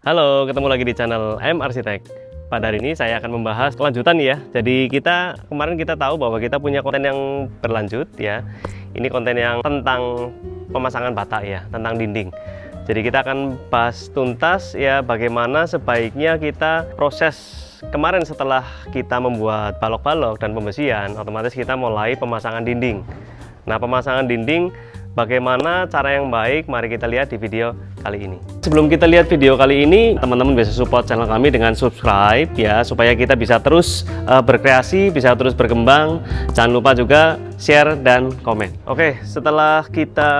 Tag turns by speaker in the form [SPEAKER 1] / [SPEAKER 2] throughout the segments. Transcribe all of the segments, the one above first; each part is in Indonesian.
[SPEAKER 1] Halo, ketemu lagi di channel M Arsitek. Pada hari ini saya akan membahas kelanjutan ya. Jadi kemarin kita tahu bahwa kita punya konten yang berlanjut ya. Ini konten yang tentang pemasangan bata ya, tentang dinding. Jadi kita akan bahas tuntas ya bagaimana sebaiknya kita proses kemarin setelah kita membuat balok-balok dan pembesian, otomatis kita mulai pemasangan dinding. Nah, pemasangan dinding bagaimana cara yang baik, mari kita lihat di video kali ini. Sebelum kita lihat video kali ini, teman-teman bisa support channel kami dengan subscribe ya, supaya kita bisa terus berkreasi, bisa terus berkembang. Jangan lupa juga share dan komen. Oke, setelah kita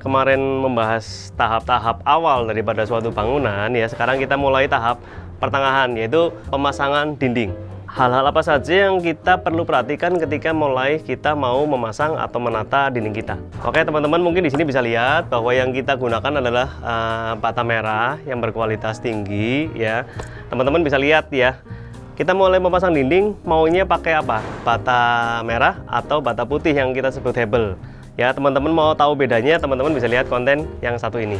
[SPEAKER 1] kemarin membahas tahap-tahap awal daripada suatu bangunan ya, sekarang kita mulai tahap pertengahan, yaitu pemasangan dinding. Hal-hal apa saja yang kita perlu perhatikan ketika mulai kita mau memasang atau menata dinding kita? Oke teman-teman, mungkin di sini bisa lihat bahwa yang kita gunakan adalah bata merah yang berkualitas tinggi ya. Teman-teman bisa lihat ya, kita mulai memasang dinding maunya pakai apa? Bata merah atau bata putih yang kita sebut hebel. Ya, teman-teman mau tahu bedanya, teman-teman bisa lihat konten yang satu ini.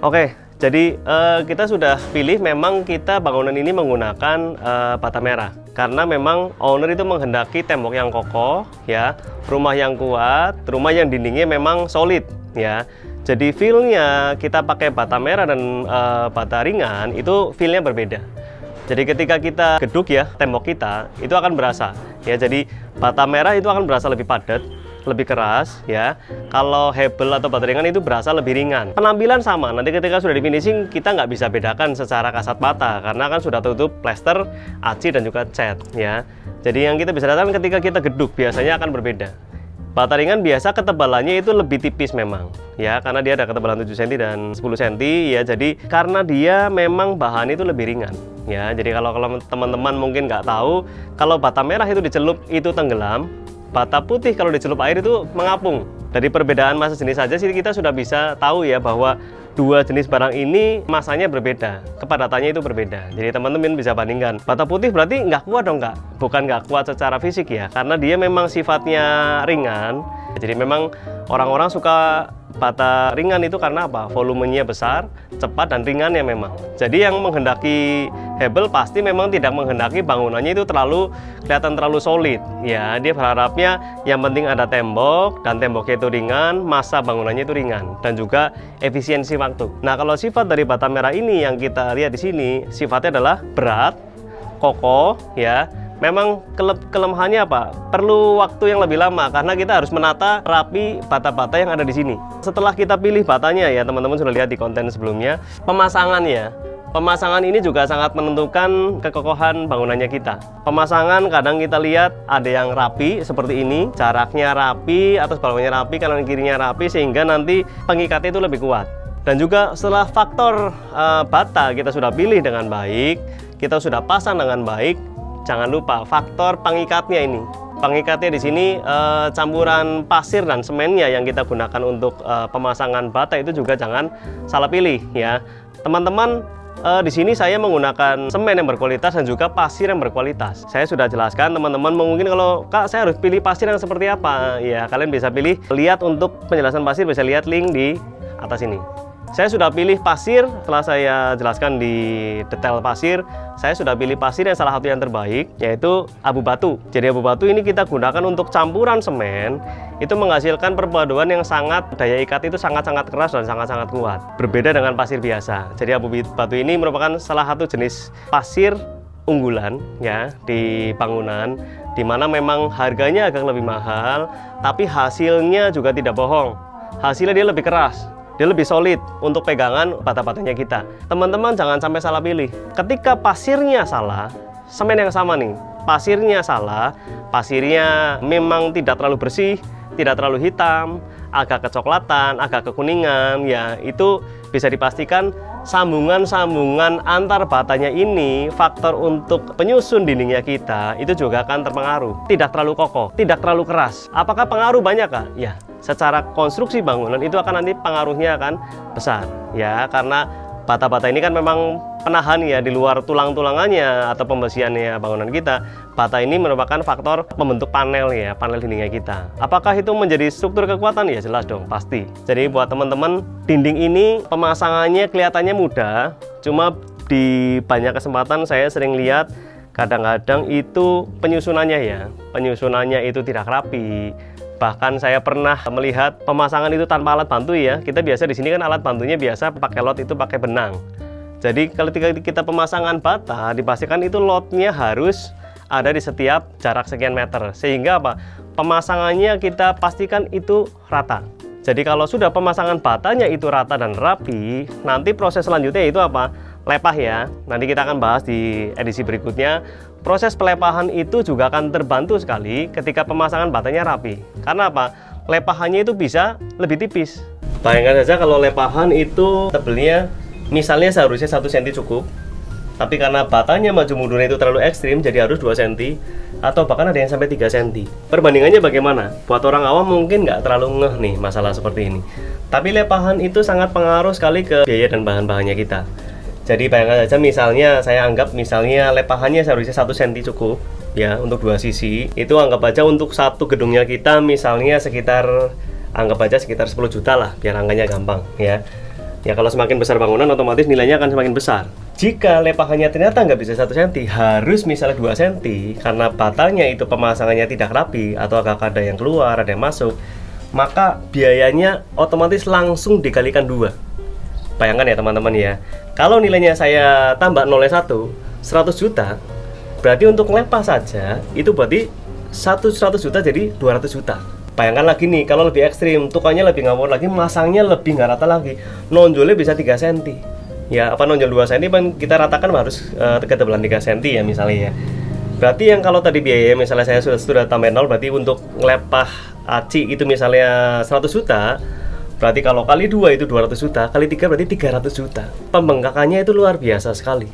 [SPEAKER 1] Oke. Jadi kita sudah pilih memang kita bangunan ini menggunakan bata merah karena memang owner itu menghendaki tembok yang kokoh ya, rumah yang kuat, rumah yang dindingnya memang solid ya. Jadi feelnya kita pakai bata merah dan bata ringan itu feelnya berbeda. Jadi ketika kita geduk ya tembok kita itu akan berasa ya. Jadi bata merah itu akan berasa lebih padat, lebih keras ya. Kalau hebel atau bata ringan itu berasa lebih ringan. Penampilan sama, nanti ketika sudah di finishing kita nggak bisa bedakan secara kasat mata karena kan sudah tutup plester, aci dan juga cat ya. Jadi yang kita bisa lihat ketika kita geduk biasanya akan berbeda. Bata ringan biasa ketebalannya itu lebih tipis memang ya, karena dia ada ketebalan 7 cm dan 10 cm ya. Jadi karena dia memang bahan itu lebih ringan ya. Jadi kalau teman-teman mungkin nggak tahu, kalau bata merah itu dicelup itu tenggelam, bata putih kalau dicelup air itu mengapung. Dari perbedaan massa jenis saja sih kita sudah bisa tahu ya bahwa dua jenis barang ini masanya berbeda, kepadatannya itu berbeda. Jadi teman-teman bisa bandingkan. Bata putih berarti nggak kuat dong nggak? Bukan nggak kuat secara fisik ya, karena dia memang sifatnya ringan. Jadi memang orang-orang suka bata ringan itu karena apa? Volumenya besar, cepat dan ringannya memang. Jadi yang menghendaki hebel pasti memang tidak menghendaki bangunannya itu kelihatan terlalu solid. Ya, dia berharapnya yang penting ada tembok dan temboknya itu ringan, massa bangunannya itu ringan dan juga efisiensi waktu. Nah, kalau sifat dari bata merah ini yang kita lihat di sini, sifatnya adalah berat, kokoh ya. Memang kelemahannya apa? Perlu waktu yang lebih lama karena kita harus menata rapi bata-bata yang ada di sini. Setelah kita pilih batanya ya, teman-teman sudah lihat di konten sebelumnya, pemasangannya. Pemasangan ini juga sangat menentukan kekokohan bangunannya kita. Pemasangan kadang kita lihat ada yang rapi seperti ini, jaraknya rapi, atas bawahnya rapi, kanan kirinya rapi, sehingga nanti pengikatnya itu lebih kuat. Dan juga setelah faktor bata kita sudah pilih dengan baik, kita sudah pasang dengan baik, jangan lupa faktor pengikatnya ini. Pengikatnya di sini campuran pasir dan semennya yang kita gunakan untuk pemasangan bata itu juga jangan salah pilih ya. Teman-teman, di sini saya menggunakan semen yang berkualitas dan juga pasir yang berkualitas. Saya sudah jelaskan, teman-teman mungkin kalau Kak saya harus pilih pasir yang seperti apa? Ya, kalian bisa pilih, lihat untuk penjelasan pasir bisa lihat link di atas ini. Saya sudah pilih pasir, setelah saya jelaskan di detail pasir, saya sudah pilih pasir yang salah satu yang terbaik, yaitu abu batu. Jadi abu batu ini kita gunakan untuk campuran semen, itu menghasilkan perpaduan yang daya ikat itu sangat-sangat keras dan sangat-sangat kuat. Berbeda dengan pasir biasa. Jadi abu batu ini merupakan salah satu jenis pasir unggulan ya di bangunan, di mana memang harganya agak lebih mahal, tapi hasilnya juga tidak bohong. Hasilnya dia lebih keras. Dia lebih solid untuk pegangan bata-batanya kita. Teman-teman jangan sampai salah pilih. Ketika pasirnya salah, semen yang sama nih, pasirnya salah, pasirnya memang tidak terlalu bersih, tidak terlalu hitam, agak kecoklatan, agak kekuningan, ya itu bisa dipastikan sambungan-sambungan antar batanya ini, faktor untuk penyusun dindingnya kita itu juga akan terpengaruh. Tidak terlalu kokoh, tidak terlalu keras. Apakah pengaruh banyak Kak? Ya, secara konstruksi bangunan itu akan nanti pengaruhnya akan besar ya, karena Bata-bata ini kan memang penahan ya di luar tulang-tulangannya atau pembersihannya bangunan kita. Bata ini merupakan faktor pembentuk panel ya, panel dindingnya kita. Apakah itu menjadi struktur kekuatan? Ya jelas dong, pasti. Jadi buat teman-teman, dinding ini pemasangannya kelihatannya mudah, cuma di banyak kesempatan saya sering lihat kadang-kadang itu penyusunannya ya, penyusunannya itu tidak rapi. Bahkan saya pernah melihat pemasangan itu tanpa alat bantu ya. Kita biasa di sini kan alat bantunya biasa pakai lot itu pakai benang. Jadi ketika kita pemasangan bata, dipastikan itu lotnya harus ada di setiap jarak sekian meter. Sehingga apa? Pemasangannya kita pastikan itu rata. Jadi kalau sudah pemasangan batanya itu rata dan rapi, nanti proses selanjutnya itu apa? Lepah ya. Nanti kita akan bahas di edisi berikutnya. Proses pelepahan itu juga akan terbantu sekali ketika pemasangan batanya rapi. Karena apa? Lepahannya itu bisa lebih tipis. Bayangkan saja kalau lepahan itu tebelnya misalnya seharusnya 1 cm cukup. Tapi karena batanya maju mundurnya itu terlalu ekstrim, jadi harus 2 cm. Atau bahkan ada yang sampai 3 cm. Perbandingannya bagaimana? Buat orang awam mungkin nggak terlalu ngeh nih masalah seperti ini. Tapi lepahan itu sangat pengaruh sekali ke biaya dan bahan-bahannya kita. Jadi bayangkan saja misalnya saya anggap misalnya lepahannya seharusnya 1 cm cukup ya untuk 2 sisi. Itu anggap aja untuk satu gedungnya kita misalnya sekitar anggap aja sekitar 10 juta lah biar angkanya gampang ya. Ya kalau semakin besar bangunan otomatis nilainya akan semakin besar. Jika lepahannya ternyata nggak bisa 1 cm, harus misalnya 2 cm karena batanya itu pemasangannya tidak rapi atau agak ada yang keluar, ada yang masuk, maka biayanya otomatis langsung dikalikan 2. Bayangkan ya teman-teman ya, kalau nilainya saya tambah 0,1, 100 juta, berarti untuk lepas saja itu berarti 100 juta jadi 200 juta. Bayangkan lagi nih, kalau lebih ekstrim, tukangnya lebih ngawur lagi, masangnya lebih nggak rata lagi, nonjolnya bisa 3 cm. Ya, apa nonjol 2 cm kan kita ratakan harus ketebalan 3 cm ya misalnya ya. Berarti yang kalau tadi biaya misalnya saya sudah tambah 0, berarti untuk ngelepah aci itu misalnya 100 juta, berarti kalau kali 2 itu 200 juta, kali 3 berarti 300 juta. Pembengkakannya itu luar biasa sekali.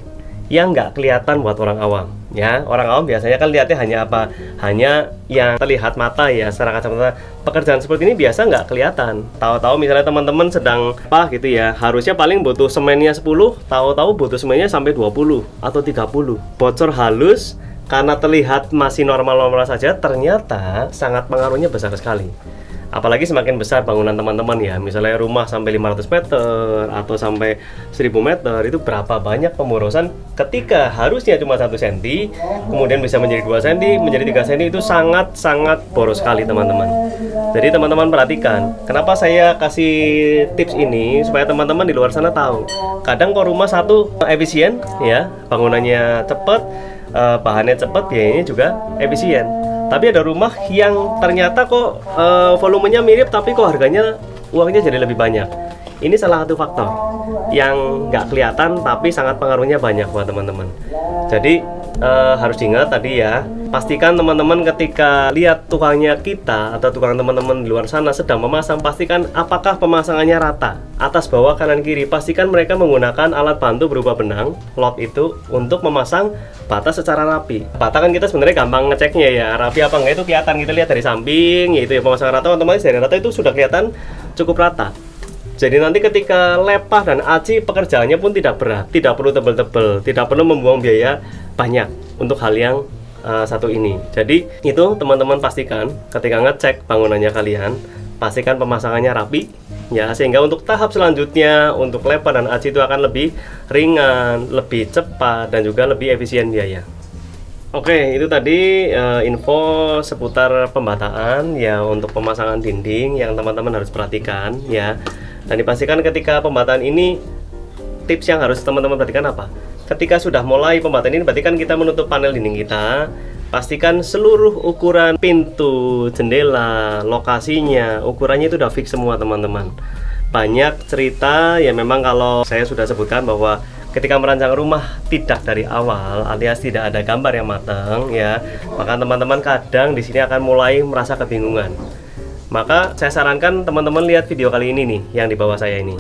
[SPEAKER 1] Yang nggak kelihatan buat orang awam. Ya, orang awam biasanya kan lihatnya hanya apa? Hanya yang terlihat mata ya, secara kacamata. Pekerjaan seperti ini biasa nggak kelihatan. Tahu-tahu misalnya teman-teman sedang apa gitu ya, harusnya paling butuh semennya 10, tahu-tahu butuh semennya sampai 20 atau 30. Bocor halus karena terlihat masih normal-normal saja, ternyata sangat pengaruhnya besar sekali. Apalagi semakin besar bangunan teman-teman ya, misalnya rumah sampai 500 meter atau sampai 1000 meter, itu berapa banyak pemborosan ketika harusnya cuma 1 cm, kemudian bisa menjadi 2 cm, menjadi 3 cm, itu sangat-sangat boros sekali teman-teman. Jadi teman-teman perhatikan, kenapa saya kasih tips ini, supaya teman-teman di luar sana tahu. Kadang kok rumah satu efisien ya, bangunannya cepat, bahannya cepat, biayanya juga efisien. Tapi ada rumah yang ternyata kok volumenya mirip tapi kok harganya uangnya jadi lebih banyak. Ini salah satu faktor yang nggak kelihatan tapi sangat pengaruhnya banyak buat teman-teman. Jadi harus diingat tadi ya, pastikan teman-teman ketika lihat tukangnya kita atau tukang teman-teman di luar sana sedang memasang, pastikan apakah pemasangannya rata, atas bawah kanan kiri. Pastikan mereka menggunakan alat bantu berupa benang, lot itu untuk memasang bata secara rapi. Bata kan kita sebenarnya gampang ngeceknya ya, rapi apa enggak itu kelihatan, kita lihat dari samping, yaitu ya pemasangan rata, otomatis dari rata itu sudah kelihatan cukup rata. Jadi nanti ketika lepah dan aci, pekerjaannya pun tidak berat, tidak perlu tebel-tebel, tidak perlu membuang biaya banyak untuk hal yang satu ini. Jadi itu teman-teman pastikan ketika ngecek bangunannya kalian, pastikan pemasangannya rapi ya, sehingga untuk tahap selanjutnya untuk lepah dan aci itu akan lebih ringan, lebih cepat, dan juga lebih efisien biaya. Oke, itu tadi info seputar pembataan ya untuk pemasangan dinding yang teman-teman harus perhatikan ya. Dan dipastikan ketika pembataan ini, tips yang harus teman-teman perhatikan apa? Ketika sudah mulai pembataan ini, berarti kan kita menutup panel dinding kita. Pastikan seluruh ukuran pintu, jendela, lokasinya, ukurannya itu udah fix semua teman-teman. Banyak cerita ya, memang kalau saya sudah sebutkan bahwa ketika merancang rumah tidak dari awal alias tidak ada gambar yang matang ya, maka teman-teman kadang di sini akan mulai merasa kebingungan. Maka saya sarankan teman-teman lihat video kali ini nih yang di bawah saya ini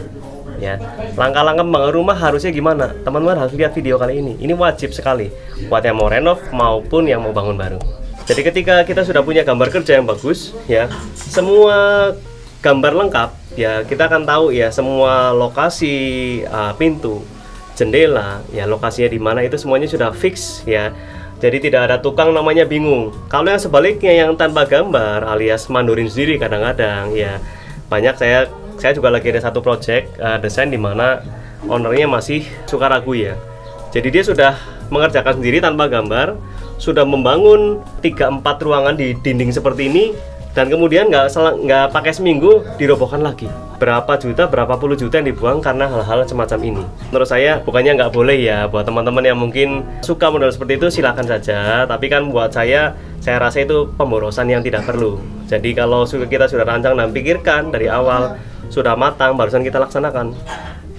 [SPEAKER 1] ya. Langkah-langkah membangun rumah harusnya gimana? Teman-teman harus lihat video kali ini. Ini wajib sekali buat yang mau renov maupun yang mau bangun baru. Jadi ketika kita sudah punya gambar kerja yang bagus ya, semua gambar lengkap ya kita akan tahu ya semua lokasi pintu, jendela, ya lokasinya di mana itu semuanya sudah fix ya. Jadi tidak ada tukang namanya bingung. Kalau yang sebaliknya yang tanpa gambar alias mandurin sendiri kadang-kadang ya banyak. Saya juga lagi ada satu project desain di mana ownernya masih suka ragu ya. Jadi dia sudah mengerjakan sendiri tanpa gambar, sudah membangun 3-4 ruangan di dinding seperti ini, dan kemudian nggak pakai seminggu dirobohkan lagi. Berapa juta, berapa puluh juta yang dibuang karena hal-hal semacam ini. Menurut saya bukannya nggak boleh ya, buat teman-teman yang mungkin suka model seperti itu silakan saja. Tapi kan buat saya rasa itu pemborosan yang tidak perlu. Jadi kalau kita sudah rancang dan pikirkan dari awal, sudah matang, barusan kita laksanakan.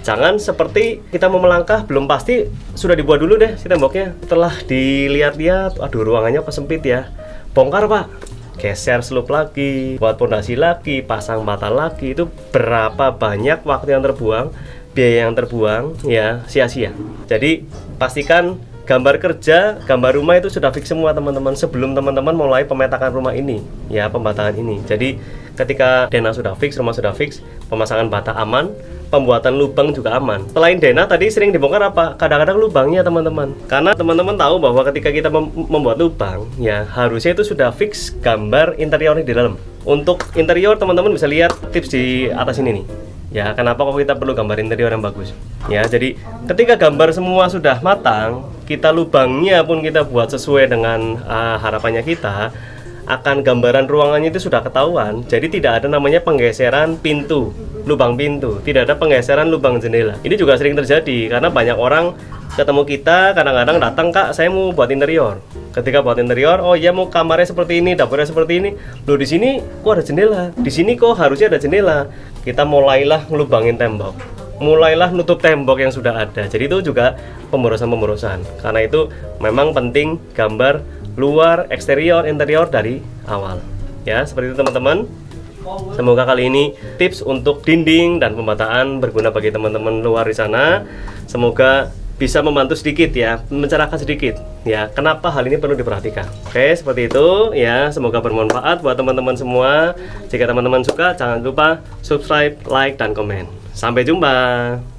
[SPEAKER 1] Jangan seperti kita mau melangkah, belum pasti sudah dibuat dulu deh si temboknya. Setelah dilihat-lihat, aduh ruangannya kok sempit ya, bongkar pak, geser slope lagi, buat pondasi lagi, pasang bata lagi. Itu berapa banyak waktu yang terbuang, biaya yang terbuang, ya sia-sia. Jadi pastikan gambar kerja, gambar rumah itu sudah fix semua teman-teman sebelum teman-teman mulai pemetakan rumah ini, ya pembataan ini. Jadi ketika denah sudah fix, rumah sudah fix, pemasangan bata aman, pembuatan lubang juga aman. Selain denah tadi sering dibongkar apa? Kadang-kadang lubangnya teman-teman. Karena teman-teman tahu bahwa ketika kita membuat lubang, ya harusnya itu sudah fix gambar interiornya di dalam. Untuk interior teman-teman bisa lihat tips di atas ini nih. Ya, kenapa kok kita perlu gambar interior yang bagus? Ya, jadi ketika gambar semua sudah matang, kita lubangnya pun kita buat sesuai dengan harapannya kita, akan gambaran ruangannya itu sudah ketahuan. Jadi tidak ada namanya penggeseran pintu, lubang pintu, tidak ada penggeseran lubang jendela. Ini juga sering terjadi karena banyak orang ketemu kita kadang-kadang datang, kak saya mau buat interior. Ketika buat interior, oh iya mau kamarnya seperti ini, dapurnya seperti ini. Loh di sini kok ada jendela, di sini kok harusnya ada jendela. Kita mulailah ngelubangin tembok, mulailah nutup tembok yang sudah ada. Jadi itu juga pemborosan. Karena itu memang penting gambar luar, eksterior, interior dari awal. Ya, seperti itu teman-teman. Semoga kali ini tips untuk dinding dan pembataan berguna bagi teman-teman luar di sana. Semoga bisa membantu sedikit ya, mencerahkan sedikit ya, kenapa hal ini perlu diperhatikan. Oke, seperti itu ya, semoga bermanfaat buat teman-teman semua. Jika teman-teman suka, jangan lupa subscribe, like, dan komen. Sampai jumpa.